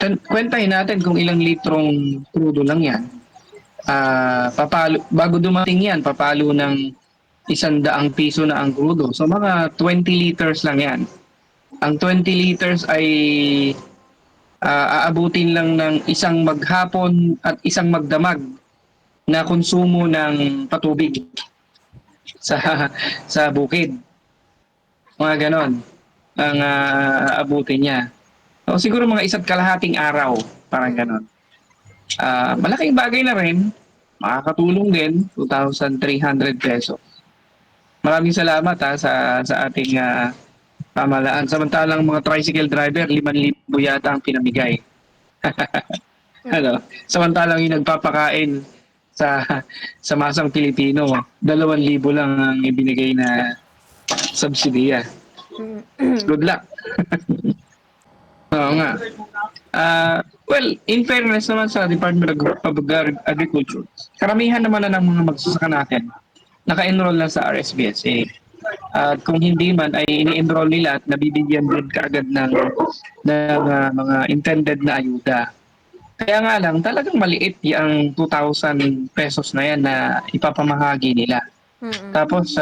kwentahin natin kung ilang litrong crudo lang yan. Bago dumating yan, papalo ng 100 piso na ang crudo. So mga 20 liters lang yan. Ang 20 liters ay aabutin lang ng isang maghapon at isang magdamag na konsumo ng patubig sa sa bukid. Mga ganon ang aabutin niya. O siguro mga isa't kalahating araw, parang Mm. ganon. Malaking bagay na rin, makakatulong din, 2,300 peso. Maraming salamat sa ating pamalaan. Samantalang mga tricycle driver, 5,000 yata ang pinamigay. Mm. Ano? Samantalang yung nagpapakain sa sa masang Pilipino, 2,000 lang ang ibinigay na subsidiya. Mm. Good luck. Oo nga. Well, in fairness naman sa Department of Agriculture, karamihan naman na ng mga magsasaka natin naka-enroll na sa RSBSA. At kung hindi man ay ini-enroll nila at nabibigyan din kaagad ng mga intended na ayuda. Kaya nga lang, talagang maliit yung 2,000 pesos na yan na ipapamahagi nila. Mm. Tapos,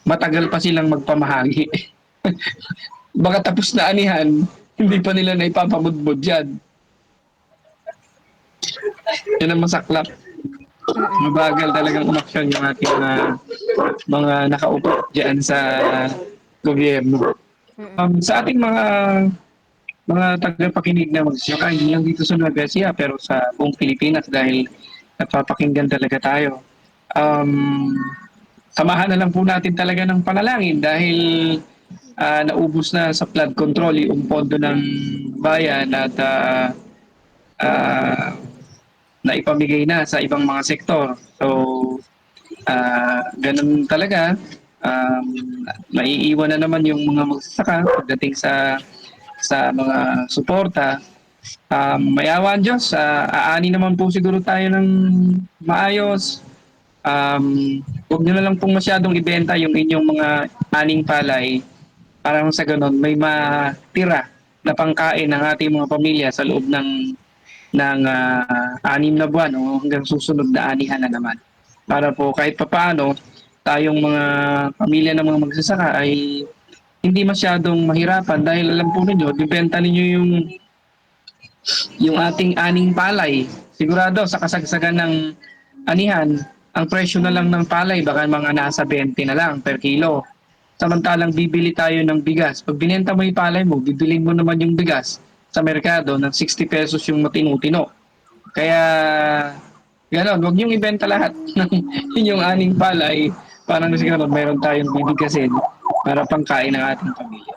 matagal pa silang magpamahagi. Baka tapos na anihan, hindi pa nila na ipapamudmod yan. Yan ang masaklap. Mm. Mabagal talagang umaksyon yung ating mga nakaupo dyan sa gobyerno. Mm. Sa ating mga tagapakinig na magsasaka, hindi lang dito sa Nueva Ecija, pero sa buong Pilipinas dahil napapakinggan talaga tayo. Um, Samahan na lang po natin talaga ng panalangin dahil naubos na sa flood control yung pondo ng bayan at uh, naipamigay na sa ibang mga sektor. So, ganun talaga. Um, Maiiwan na naman yung mga magsasaka pagdating sa mga suporta. Mayawan Diyos, aani naman po siguro tayo ng maayos. Huwag nyo na lang pong masyadong ibenta yung inyong mga aning palay para sa ganun may matira na pangkain ng ating mga pamilya sa loob ng 6 na buwan o hanggang susunod na anihan na naman. Para po kahit papaano tayong mga pamilya ng mga magsasaka ay hindi masyadong mahirapan dahil alam po ninyo, dibenta ninyo yung ating aning palay. Sigurado sa kasagsagan ng anihan, ang presyo na lang ng palay baka mga nasa 20 na lang per kilo. Samantalang bibili tayo ng bigas. Pag binenta mo yung palay mo, bibilin mo naman yung bigas sa merkado ng 60 pesos yung matino-tino. Kaya gano'n, huwag niyong ibenta lahat ng inyong aning palay. Parang siguro mayroon tayong bibigasin para pangkain ng ating pamilya.